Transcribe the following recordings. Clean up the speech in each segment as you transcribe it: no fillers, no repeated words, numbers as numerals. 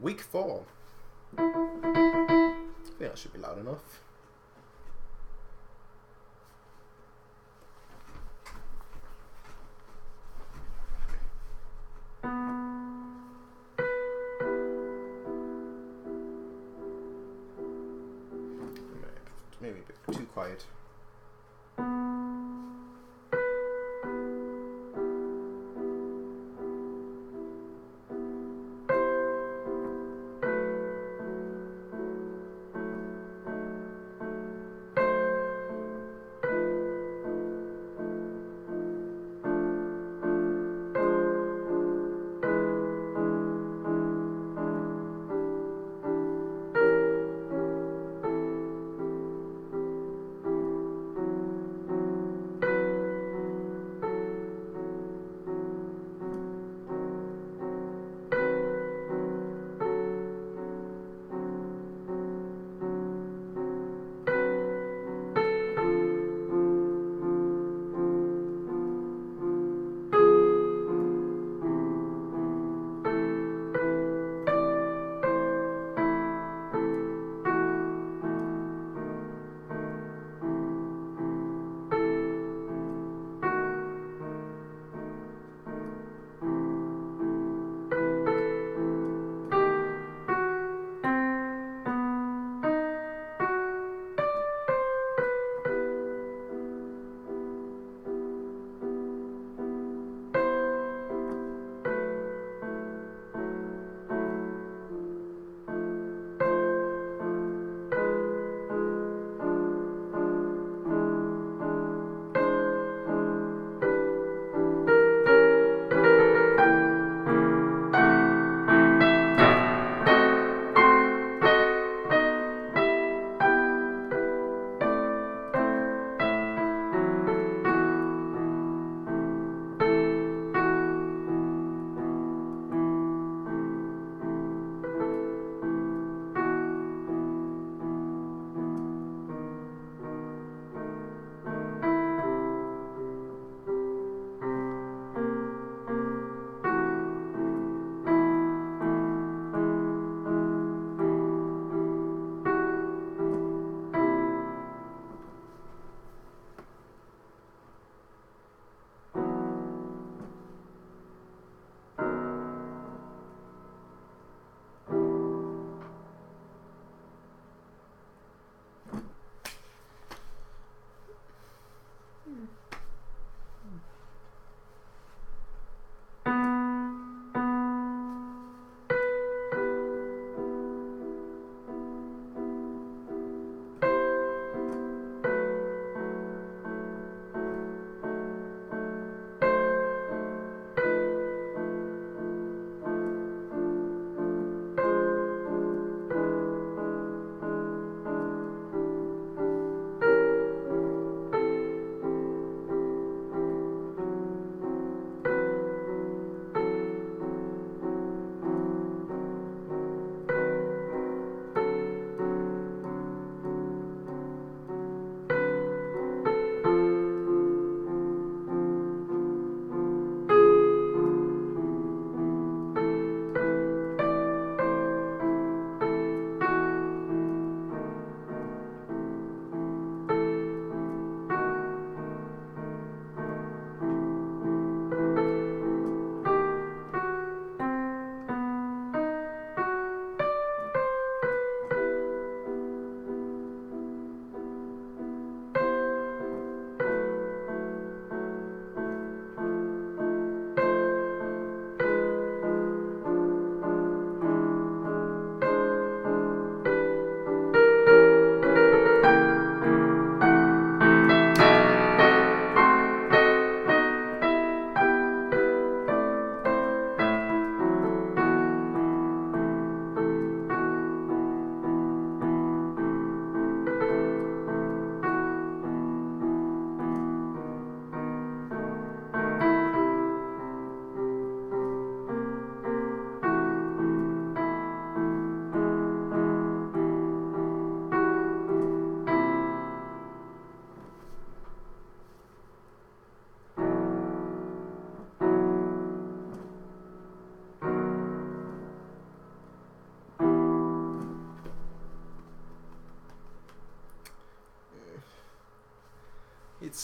Week 4. I think that should be loud enough. Maybe a bit too quiet.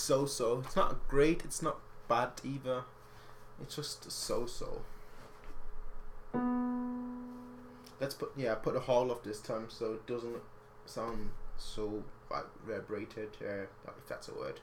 so-so. It's not great, it's not bad either. It's just so-so. Let's put a hall off this time so it doesn't sound so vibrated, if that's a word.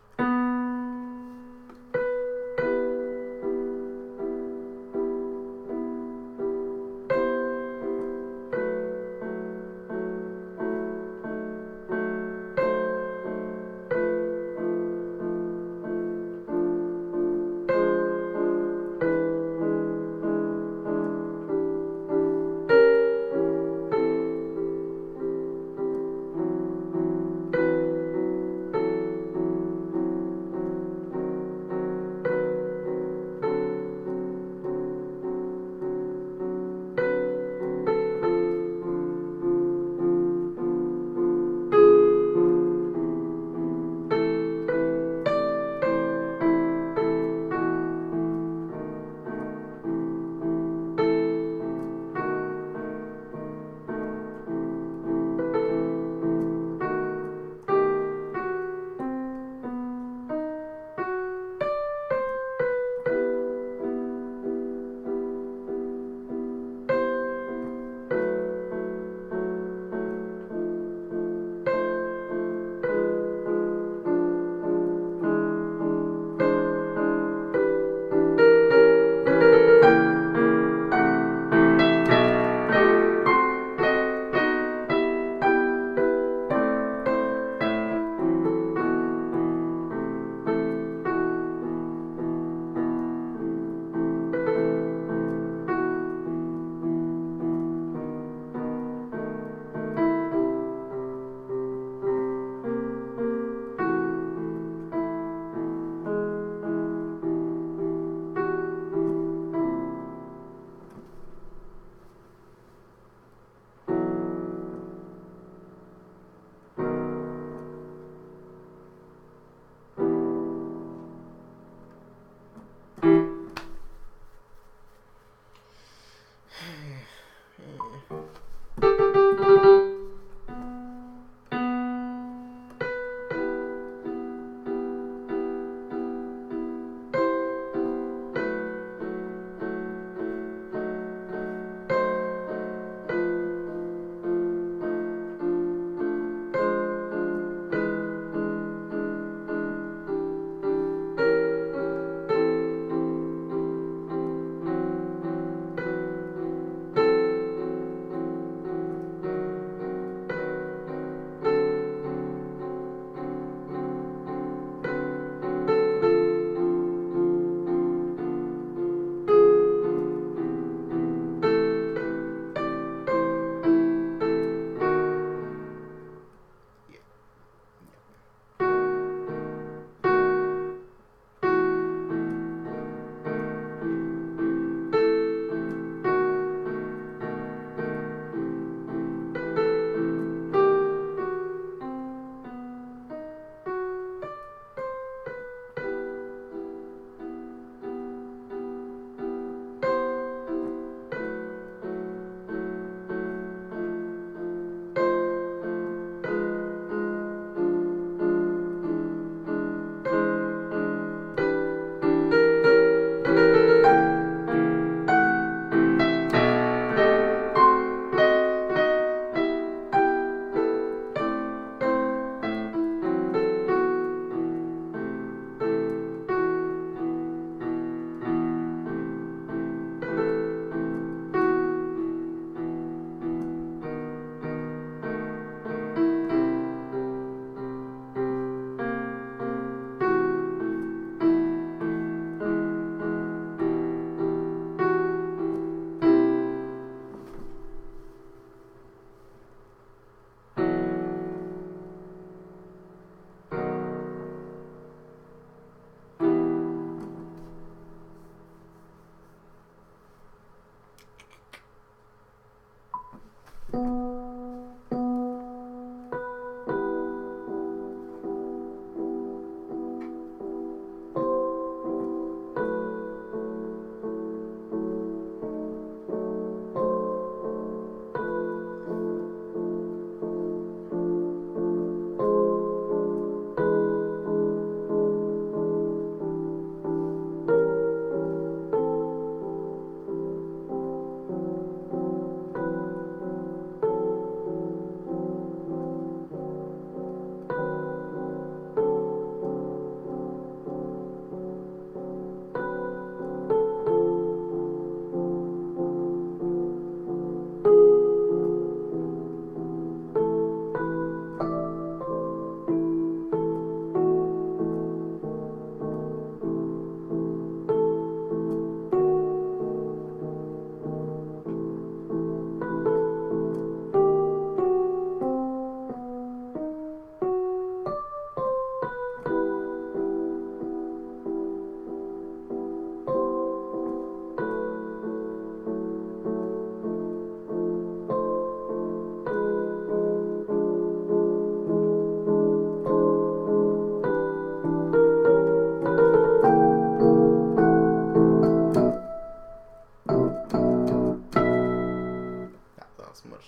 as much.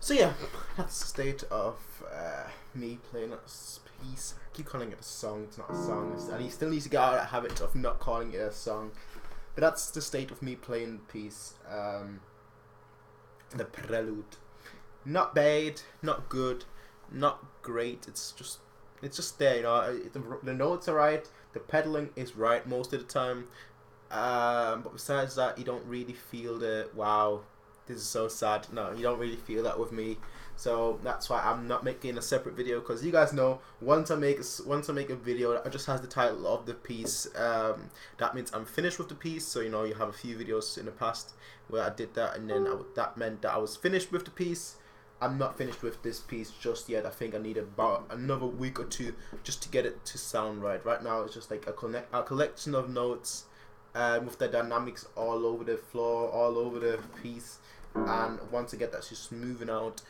So yeah, that's the state of me playing a piece. I keep calling it a song. It's not a song. And he still needs to get out of that habit of not calling it a song. But that's the state of me playing the piece. The Prelude. Not bad, not good, not great. It's just there. You know, the notes are right. The pedaling is right most of the time. But besides that, you don't really feel the wow. This is so sad. No, you don't really feel that with me. So that's why I'm not making a separate video, because you guys know once I make a video that just has the title of the piece, that means I'm finished with the piece. So you know, you have a few videos in the past where I did that, and then that meant that I was finished with the piece. I'm not finished with this piece just yet. I think I need about another week or two just to get it to sound right. Right now it's just like a collection of notes with the dynamics all over the floor, all over the piece. And once I get that just moving out,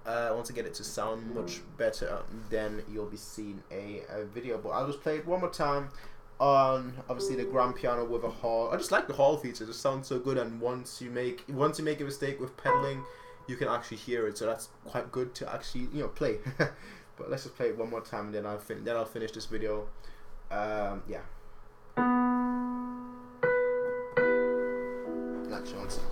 once I get it to sound much better, then you'll be seeing a video. But I'll just play it one more time on obviously the grand piano with a hall. I just like the hall feature. It just sounds so good, and once you make a mistake with pedaling, you can actually hear it. So that's quite good to actually, you know, play. But let's just play it one more time, and then I'll finish this video. Yeah. Actually, 1 second.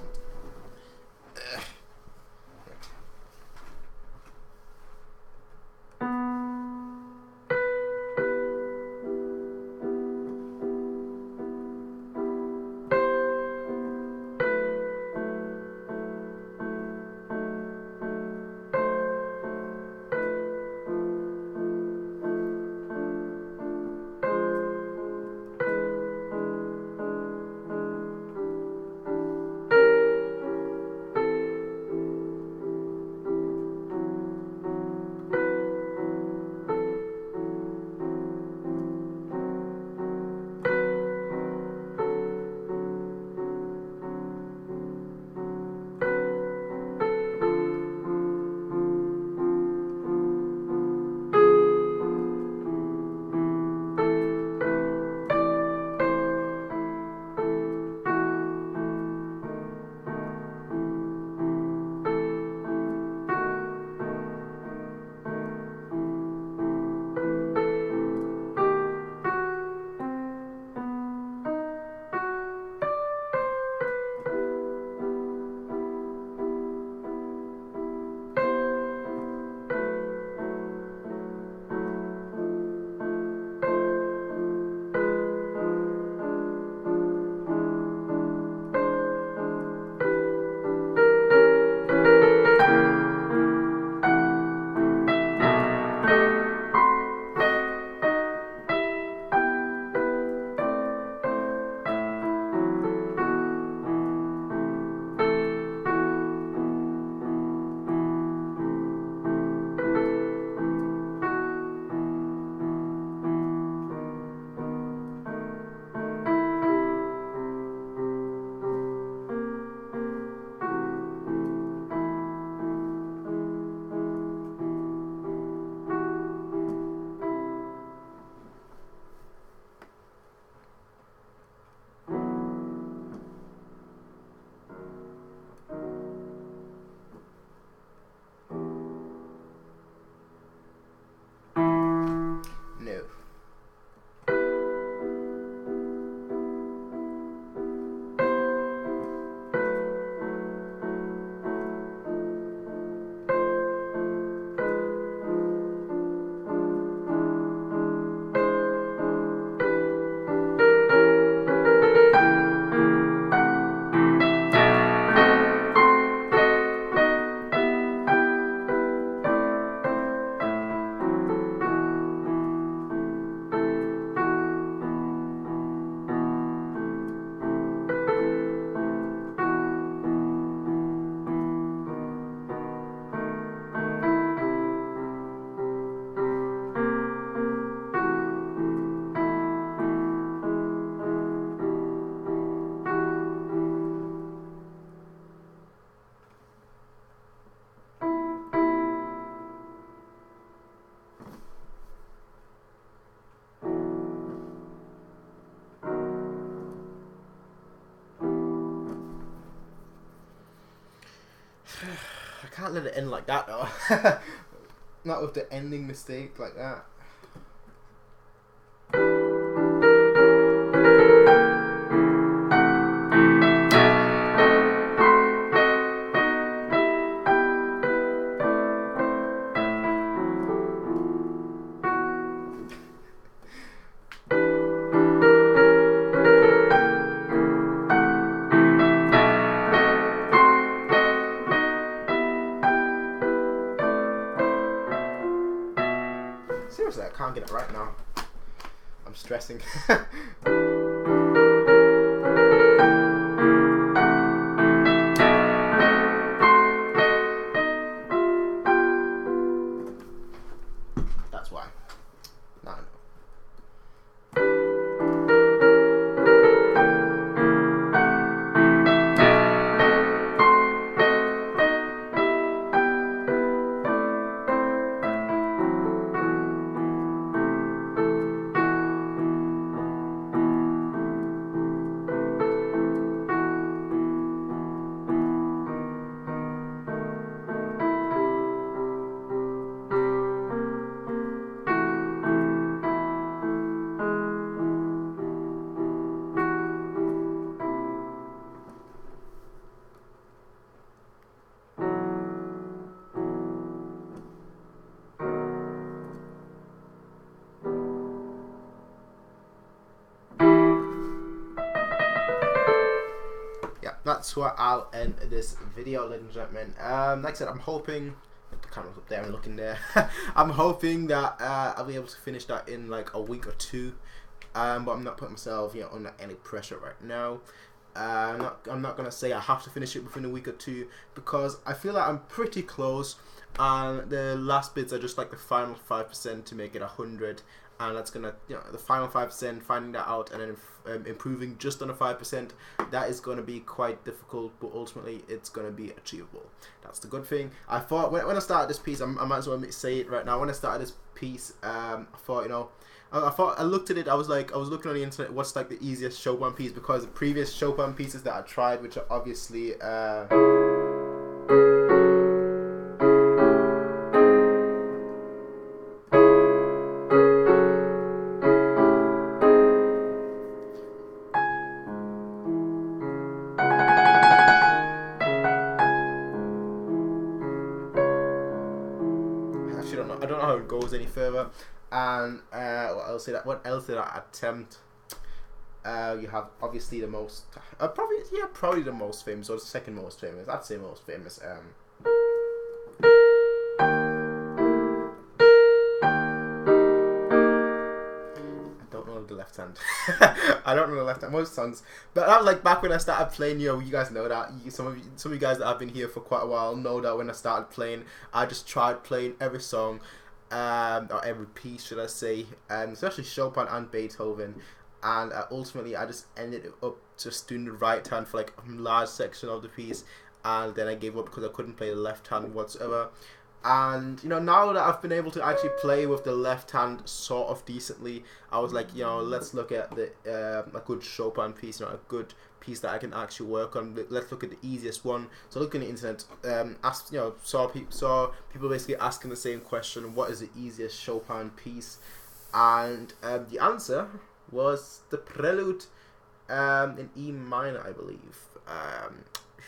I can't let it end like that though. Not with the ending mistake like that. Seriously, I can't get it right now. I'm stressing. That's why. Now I know. That's where I'll end this video, ladies and gentlemen. Like I said, I'm hoping the camera's up there and looking there. I'm hoping that I'll be able to finish that in like a week or two. But I'm not putting myself, under any pressure right now. I'm not gonna say I have to finish it within a week or two, because I feel like I'm pretty close, and the last bits are just like the final 5% to make it 100. And that's gonna, the final 5%, finding that out and then improving just on the 5%, that is gonna be quite difficult, but ultimately it's gonna be achievable. That's the good thing. I thought when I started this piece, I might as well say it right now. When I started this piece, I thought, I looked at it. I was looking on the internet, what's like the easiest Chopin piece, because the previous Chopin pieces that I tried, which are obviously. I don't know how it goes any further. And what else did I attempt? You have obviously the most, probably the most famous, or the second most famous. I'd say most famous. I don't know the left hand. I don't know the left hand. Most songs, but that was like back when I started playing. You guys know that. Some of you guys that have been here for quite a while know that when I started playing, I just tried playing every song. Or every piece, should I say, especially Chopin and Beethoven, and ultimately I just ended up just doing the right hand for like a large section of the piece, and then I gave up because I couldn't play the left hand whatsoever. And now that I've been able to actually play with the left hand sort of decently, I was like, let's look at the a good Chopin piece, a good piece that I can actually work on. Let's look at the easiest one. So looking at the internet, saw people basically asking the same question: what is the easiest Chopin piece? And the answer was the Prelude in E minor, I believe.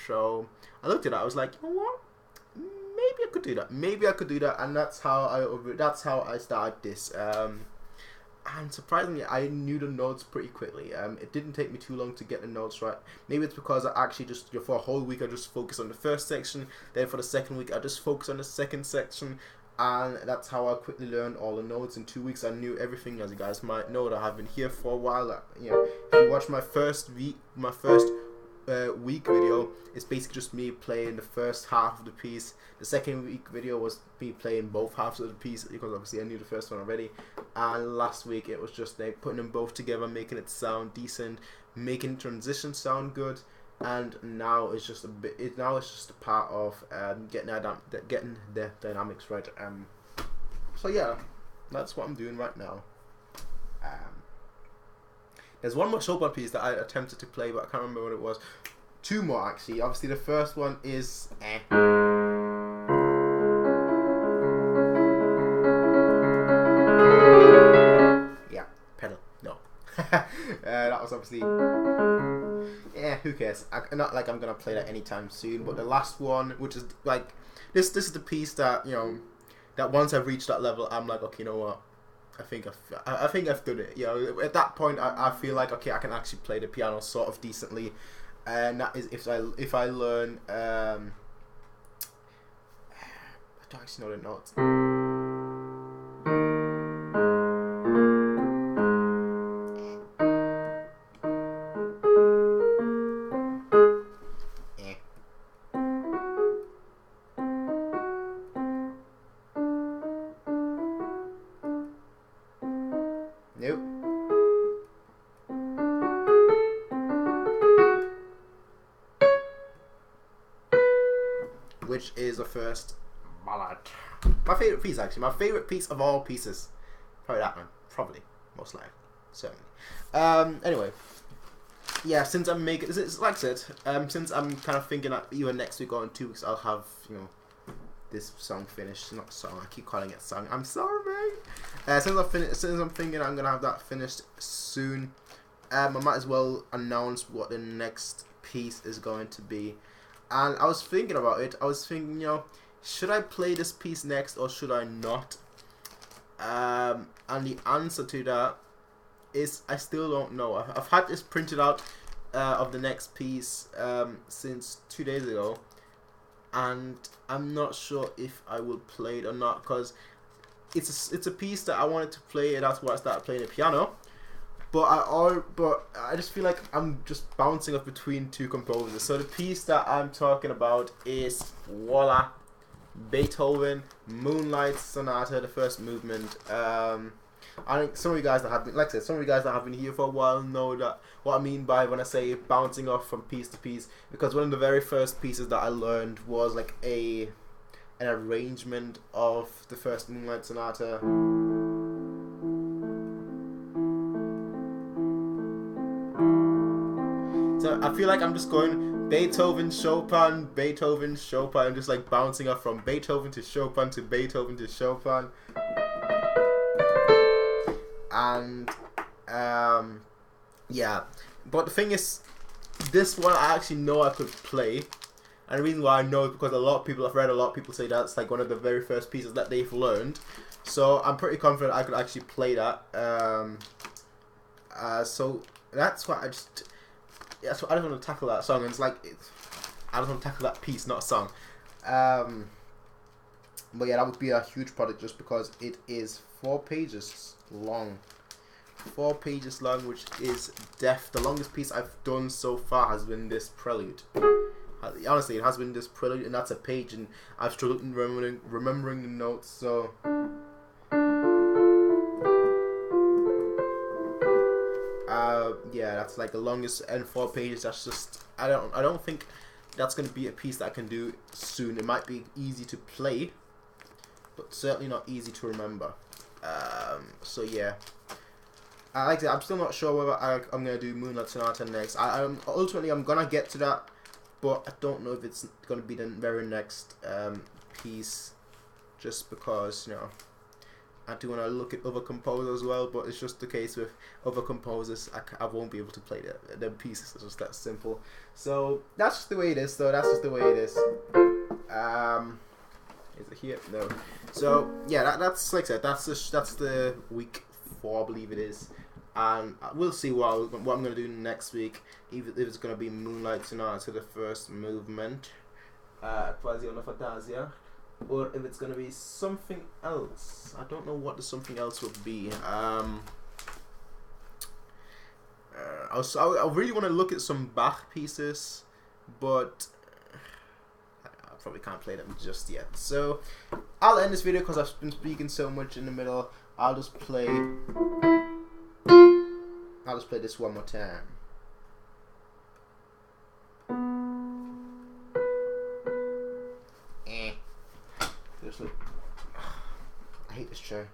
So I looked at it. I was like, you know what? Maybe I could do that, and that's how I started this. And surprisingly, I knew the notes pretty quickly. It didn't take me too long to get the notes right. Maybe it's because I actually just for a whole week I just focused on the first section. Then for the second week I just focused on the second section, and that's how I quickly learned all the notes. In 2 weeks I knew everything. As you guys might know, that I've been here for a while. If you watch my first week video, it's basically just me playing the first half of the piece. The second week video was me playing both halves of the piece, because obviously I knew the first one already. And last week it was just putting them both together, making it sound decent, making transition sound good. And now it's just a part of getting the dynamics right. So yeah, that's what I'm doing right now. There's one more Chopin piece that I attempted to play, but I can't remember what it was. two more actually. Obviously, the first one is yeah, pedal. No, that was obviously who cares? Not like I'm gonna play that anytime soon. But the last one, which is like this is the piece that that once I've reached that level, I'm like, okay, you know what? I think I've done it. At that point, I feel like okay, I can actually play the piano sort of decently, and that is if I learn. I don't actually know the notes. Nope. Which is the first ballad. My favorite piece, actually. My favorite piece of all pieces. Probably that one. Probably. Most likely. Certainly. Anyway. Yeah, since I'm making... It's like I said, since I'm kind of thinking that either next week or in 2 weeks I'll have, this song finished. Not song, I keep calling it song. I'm sorry, mate. Since I'm thinking I'm going to have that finished soon, I might as well announce what the next piece is going to be. And I was thinking about it. I was thinking, should I play this piece next or should I not? And the answer to that is I still don't know. I've had this printed out of the next piece since 2 days ago, and I'm not sure if I will play it or not because it's a piece that I wanted to play, and that's why I started playing the piano. But I just feel like I'm just bouncing off between two composers. So the piece that I'm talking about is voila, Beethoven Moonlight Sonata, the first movement. I think some of you guys that have been, like I said, some of you guys that have been here for a while know that what I mean by when I say bouncing off from piece to piece. Because one of the very first pieces that I learned was like an arrangement of the first Moonlight Sonata. So I feel like I'm just going Beethoven, Chopin, Beethoven, Chopin. I'm just like bouncing off from Beethoven to Chopin to Beethoven to Chopin. And yeah, but the thing is, this one I actually know I could play, and the reason why I know is because I've read a lot of people say that's like one of the very first pieces that they've learned, so I'm pretty confident I could actually play that. So that's why I just want to tackle that song, and I just want to tackle that piece, not a song. But yeah, that would be a huge project just because it is 4 pages long. 4 pages long, which is the longest piece I've done so far has been this Prelude. Honestly, it has been this Prelude, and that's a page, and I've struggled in remembering the notes, so... yeah, that's like the longest, and 4 pages, that's just... I don't think that's going to be a piece that I can do soon. It might be easy to play, but certainly not easy to remember. So yeah, like I said, I'm still not sure whether I'm gonna do Moonlight Sonata next. Ultimately I'm gonna get to that, but I don't know if it's gonna be the very next piece, just because I do want to look at other composers as well. But it's just the case with other composers, I won't be able to play the pieces. It's just that simple. So that's just the way it is. So that's just the way it is. Is it here? No. So yeah, that's like I said. That's the week 4, I believe it is, and we'll see what I'm gonna do next week. If it's gonna be Moonlight Sonata, the first movement, Quasi una Fantasia, or if it's gonna be something else. I don't know what the something else would be. I really want to look at some Bach pieces, but probably can't play them just yet. So I'll end this video because I've been speaking so much in the middle. I'll just play this one more time. Seriously, I hate this chair.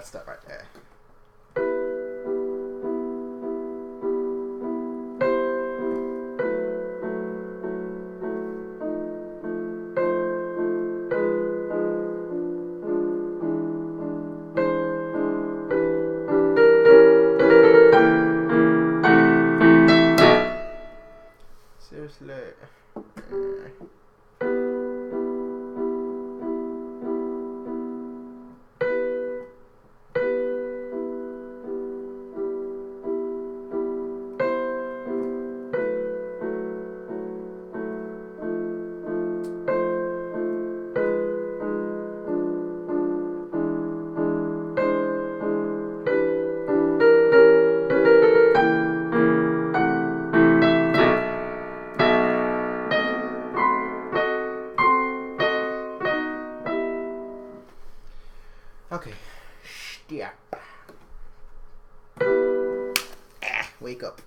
that's that right there. Seriously. Okay. Yeah. Wake up.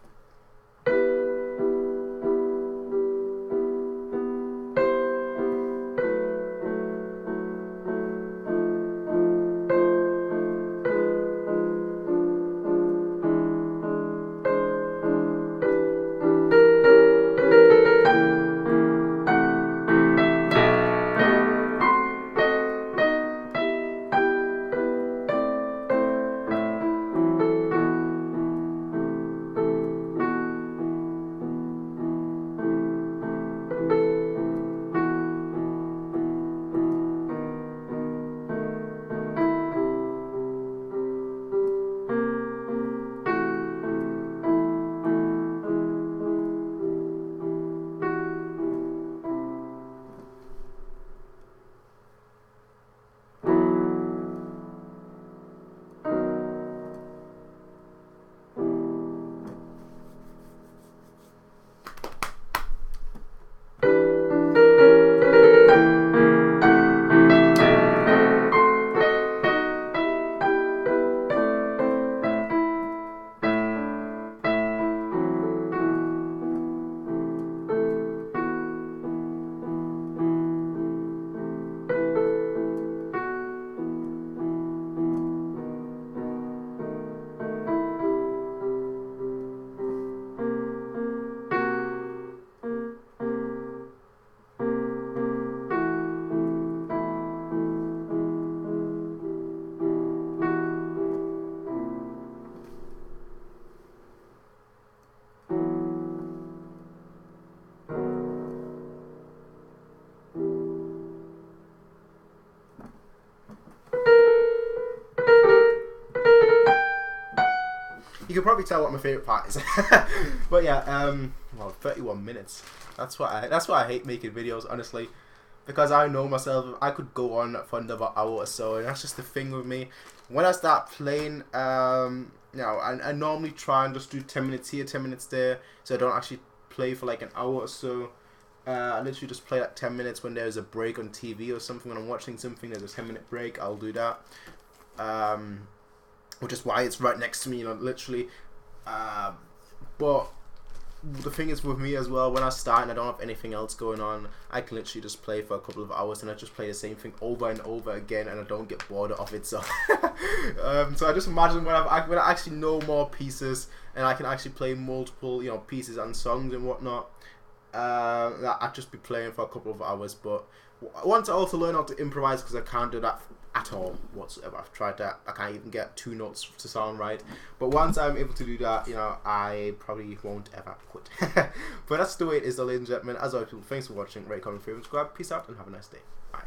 You can probably tell what my favorite part is. But yeah, well, 31 minutes. That's why I hate making videos, honestly, because I know myself. I could go on for another hour or so, and that's just the thing with me. When I start playing, I normally try and just do 10 minutes here, 10 minutes there, so I don't actually play for like an hour or so. I literally just play like 10 minutes when there's a break on TV or something. When I'm watching something, there's a 10-minute break, I'll do that. Which is why it's right next to me, literally. But the thing is with me as well, when I start and I don't have anything else going on, I can literally just play for a couple of hours and I just play the same thing over and over again, and I don't get bored of it. So, so I just imagine when I actually know more pieces and I can actually play multiple, pieces and songs and whatnot. That I'd just be playing for a couple of hours. But I want to also learn how to improvise, because I can't do that at all whatsoever. I've tried that. I can't even get 2 notes to sound right. But once I'm able to do that, I probably won't ever quit. But that's the way it is, ladies and gentlemen. As always, people, thanks for watching. Rate, comment, favorite, subscribe. Peace out and have a nice day. Bye.